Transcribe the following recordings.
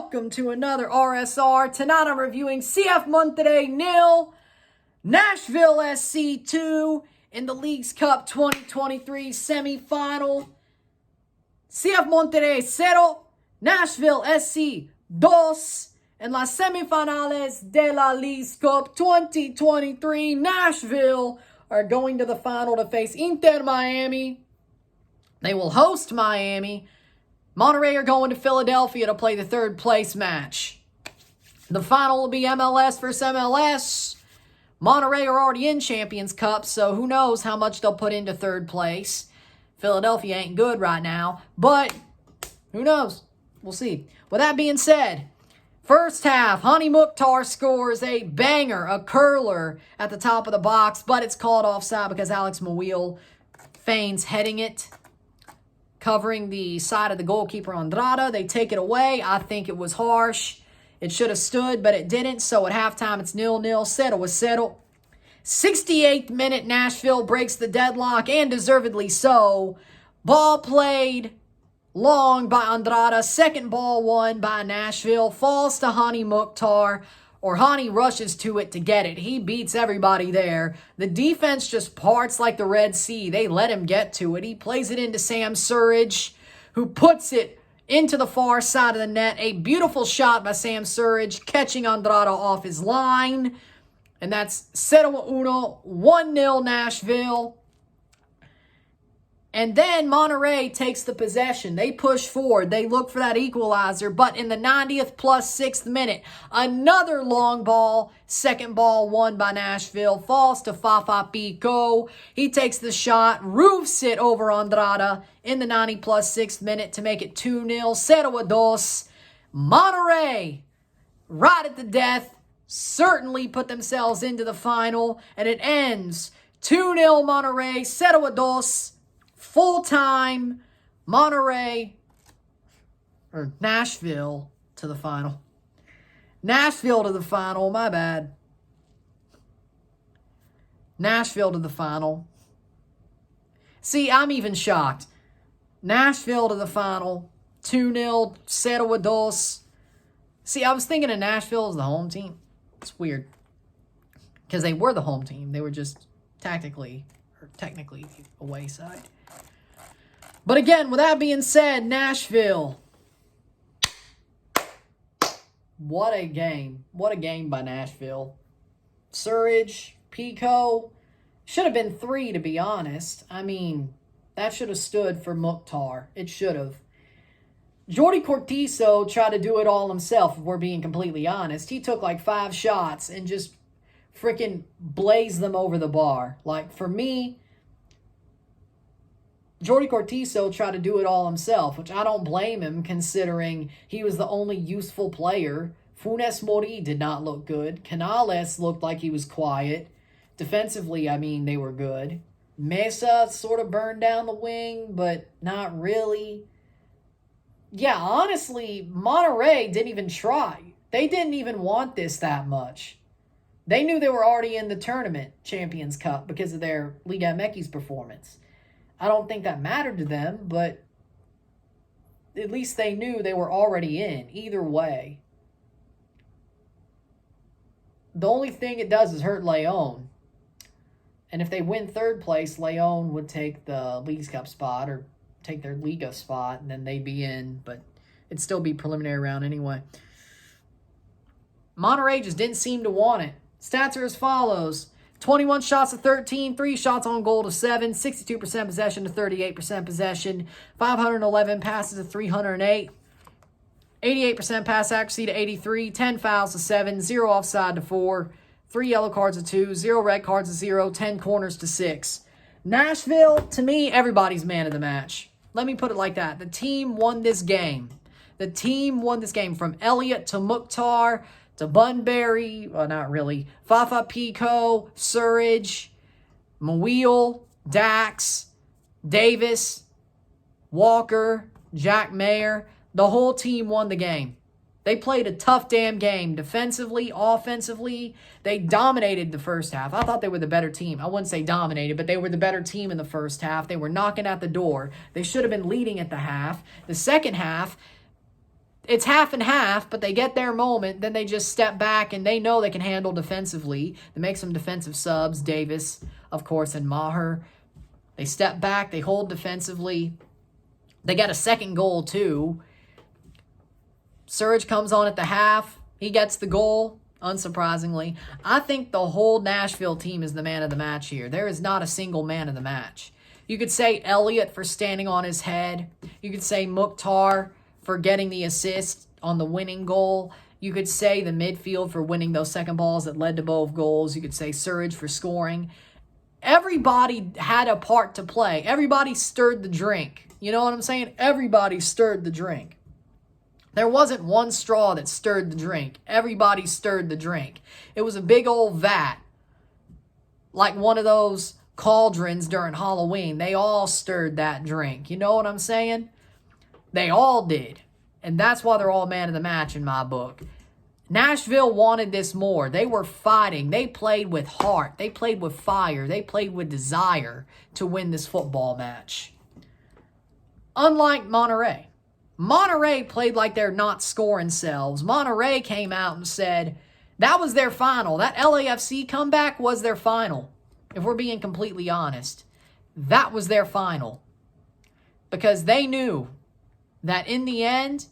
welcome to another RSR. Tonight I'm reviewing CF Monterrey 0, Nashville SC 2 in the Leagues Cup 2023 semifinal. CF Monterrey 0, Nashville SC 2 en las semifinales de la Leagues Cup 2023. Nashville are going to the final to face Inter Miami. They will host Miami. Monterrey are going to Philadelphia to play the third place match. The final will be MLS versus MLS. Monterrey are already in Champions Cup, so who knows how much they'll put into third place. Philadelphia ain't good right now, but who knows? We'll see. With that being said, first half, Hani Mukhtar scores a banger, a curler at the top of the box, but it's called offside because Angus McWhorter feigns heading it, covering the side of the goalkeeper Andrada. They take it away. I think it was harsh. It should have stood, but it didn't. So at halftime, it's 0-0. 0-0. 68th minute, Nashville breaks the deadlock, and deservedly so. Ball played long by Andrada. Second ball won by Nashville. Falls to Hani Mukhtar, or Hani rushes to it to get it. He beats everybody there. The defense just parts like the Red Sea. They let him get to it. He plays it into Sam Surridge, who puts it into the far side of the net. A beautiful shot by Sam Surridge, catching Andrada off his line. And that's 0-1, 1-0 Nashville. And then Monterrey takes the possession. They push forward. They look for that equalizer. But in the 90th plus 6th minute, another long ball. Second ball won by Nashville. Falls to Fafa Pico. He takes the shot. Roofs it over Andrada in the 90 plus 6th minute to make it 2-0. 0-2. Monterrey, right at the death, certainly put themselves into the final. And it ends 2-0 Monterrey. 0-2. Full time, Monterrey, or Nashville to the final. Nashville to the final, my bad. Nashville to the final. See, I'm even shocked. Nashville to the final, 2-0, 0-2. See, I was thinking of Nashville as the home team. It's weird. Because they were the home team. They were just technically away side. But again, with that being said, Nashville. What a game. What a game by Nashville. Surridge, Pico. Should have been 3, to be honest. I mean, that should have stood for Mukhtar. It should have. Jordi Cortizo tried to do it all himself, if we're being completely honest. He took like 5 shots and just freaking blazed them over the bar. Like, for me, Jordi Cortizo tried to do it all himself, which I don't blame him considering he was the only useful player. Funes Mori did not look good. Canales looked like he was quiet. Defensively, I mean, they were good. Mesa sort of burned down the wing, but not really. Yeah, honestly, Monterrey didn't even try. They didn't even want this that much. They knew they were already in the tournament, Champions Cup, because of their Liga MX performance. I don't think that mattered to them, but at least they knew they were already in. Either way. The only thing it does is hurt Leon. And if they win third place, Leon would take the Leagues Cup spot or take their Liga spot, and then they'd be in, but it'd still be preliminary round anyway. Monterrey just didn't seem to want it. Stats are as follows. 21 shots to 13, 3 shots on goal to 7, 62% possession to 38% possession, 511 passes to 308, 88% pass accuracy to 83, 10 fouls to 7, 0 offside to 4, 3 yellow cards to 2, 0 red cards to 0, 10 corners to 6. Nashville, to me, everybody's man of the match. Let me put it like that. The team won this game. The team won this game from Elliott to Mukhtar to Bunbury, well, not really, Fafa Pico, Surridge, Mawil, Dax, Davis, Walker, Jack Mayer. The whole team won the game. They played a tough damn game. Defensively, offensively, they dominated the first half. I thought they were the better team. I wouldn't say dominated, but they were the better team in the first half. They were knocking at the door. They should have been leading at the half. The second half, it's half and half, but they get their moment. Then they just step back, and they know they can handle defensively. They make some defensive subs, Davis, of course, and Maher. They step back. They hold defensively. They got a second goal, too. Surge comes on at the half. He gets the goal, unsurprisingly. I think the whole Nashville team is the man of the match here. There is not a single man of the match. You could say Elliott for standing on his head. You could say Mukhtar for getting the assist on the winning goal. You could say the midfield for winning those second balls that led to both goals. You could say Surge for scoring. Everybody had a part to play. Everybody stirred the drink. You know what I'm saying? Everybody stirred the drink. There wasn't one straw that stirred the drink. Everybody stirred the drink. It was a big old vat. Like one of those cauldrons during Halloween. They all stirred that drink. You know what I'm saying? They all did. And that's why they're all man of the match in my book. Nashville wanted this more. They were fighting. They played with heart. They played with fire. They played with desire to win this football match. Unlike Monterrey. Monterrey played like they're not scoring selves. Monterrey came out and said that was their final. That LAFC comeback was their final. If we're being completely honest. That was their final. Because they knew that in the end,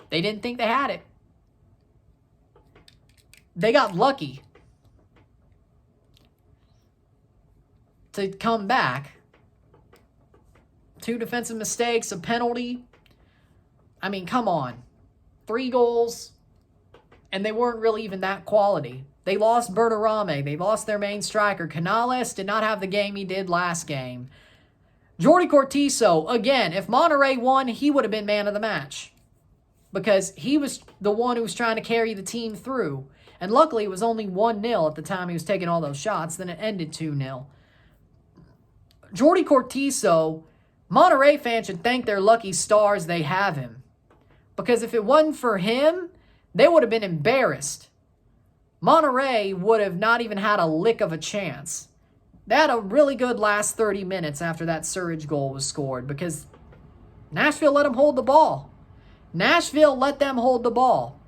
they didn't think they had it. They got lucky to come back. 2 defensive mistakes, a penalty. I mean, come on. 3 goals, and they weren't really even that quality. They lost Bertarame. They lost their main striker. Canales did not have the game he did last game. Jordi Cortizo, again, if Monterrey won, he would have been man of the match. Because he was the one who was trying to carry the team through. And luckily, it was only 1-0 at the time he was taking all those shots. Then it ended 2-0. Jordi Cortizo, Monterrey fans should thank their lucky stars they have him. Because if it wasn't for him, they would have been embarrassed. Monterrey would have not even had a lick of a chance. They had a really good last 30 minutes after that Surge goal was scored because Nashville let them hold the ball. Nashville let them hold the ball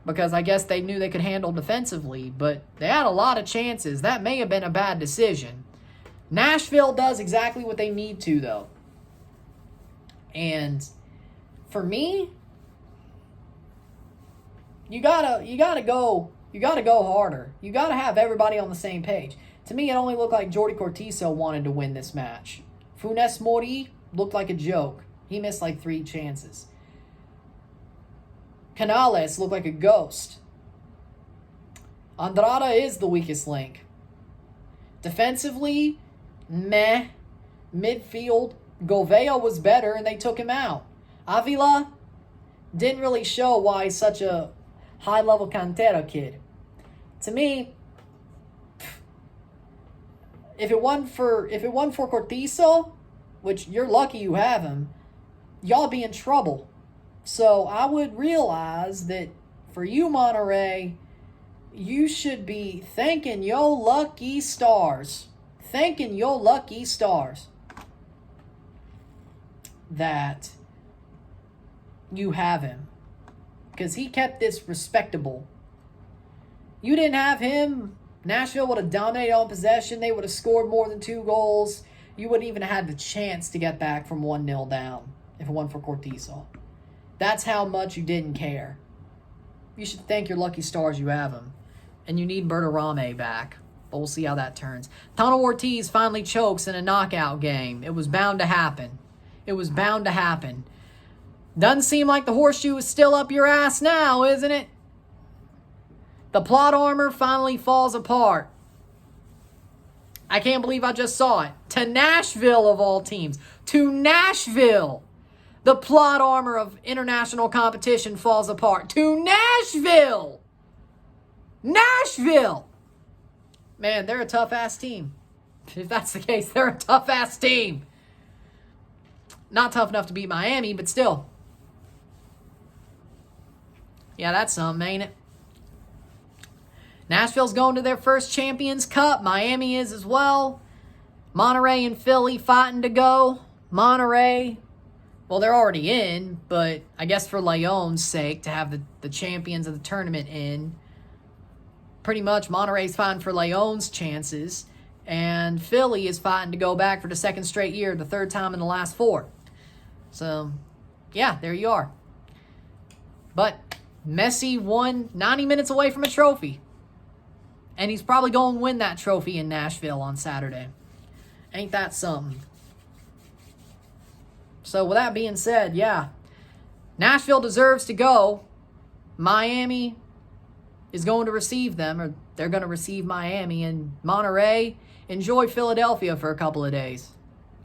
because I guess they knew they could handle defensively, but they had a lot of chances. That may have been a bad decision. Nashville does exactly what they need to, though. And for me, you gotta go harder. You gotta have everybody on the same page. To me, it only looked like Jordi Cortizo wanted to win this match. Funes Mori looked like a joke. He missed like 3 chances. Canales looked like a ghost. Andrada is the weakest link. Defensively, meh. Midfield, Gouveia was better and they took him out. Avila didn't really show why he's such a high-level Cantera kid. To me, if it wasn't for Cortizo, which you're lucky you have him, y'all be in trouble. So I would realize that for you, Monterrey, you should be thanking your lucky stars. Thanking your lucky stars that you have him. Because he kept this respectable. You didn't have him, Nashville would have dominated on possession. They would have scored more than 2 goals. You wouldn't even have had the chance to get back from 1-0 down if it wasn't for Cortizo. That's how much you didn't care. You should thank your lucky stars you have him. And you need Bertarame back. But we'll see how that turns. Tano Ortiz finally chokes in a knockout game. It was bound to happen. It was bound to happen. Doesn't seem like the horseshoe is still up your ass now, isn't it? The plot armor finally falls apart. I can't believe I just saw it. To Nashville, of all teams. To Nashville. The plot armor of international competition falls apart. To Nashville. Nashville. Man, they're a tough-ass team. If that's the case, they're a tough-ass team. Not tough enough to beat Miami, but still. Yeah, that's something, ain't it? Nashville's going to their first Champions Cup. Miami is as well. Monterrey and Philly fighting to go. Monterrey Well, they're already in, but I guess for Leon's sake, to have the champions of the tournament in, pretty much Monterrey's fighting for Leon's chances, and Philly is fighting to go back for the second straight year, the third time in the last 4. So, yeah, there you are. But Messi won 90 minutes away from a trophy. And he's probably going to win that trophy in Nashville on Saturday. Ain't that something? So with that being said, yeah, Nashville deserves to go. Miami is going to receive them, or they're going to receive Miami. And Monterrey, enjoy Philadelphia for a couple of days.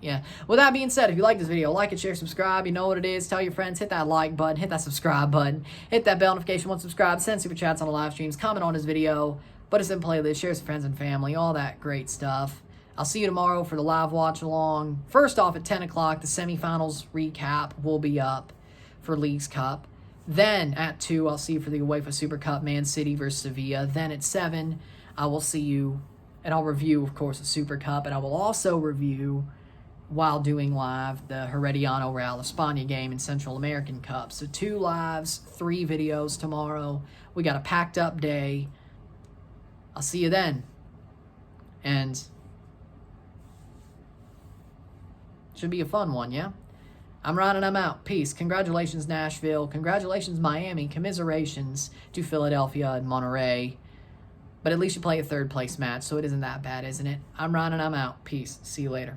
Yeah. With that being said, if you like this video, like it, share, subscribe. You know what it is. Tell your friends. Hit that like button. Hit that subscribe button. Hit that bell notification once subscribed. Send super chats on the live streams. Comment on this video. Put us in playlist. Share with friends and family. All that great stuff. I'll see you tomorrow for the live watch along. First off, at 10 o'clock, the semifinals recap will be up for Leagues Cup. Then at 2, I'll see you for the UEFA Super Cup, Man City versus Sevilla. Then at 7, I will see you, and I'll review, of course, the Super Cup. And I will also review, while doing live, the Herediano Real España game in Central American Cup. So 2 lives, 3 videos tomorrow. We got a packed up day. I'll see you then. And should be a fun one, yeah? I'm Ron and I'm out. Peace. Congratulations, Nashville. Congratulations, Miami. Commiserations to Philadelphia and Monterrey. But at least you play a third place match, so it isn't that bad, isn't it? I'm Ron and I'm out. Peace. See you later.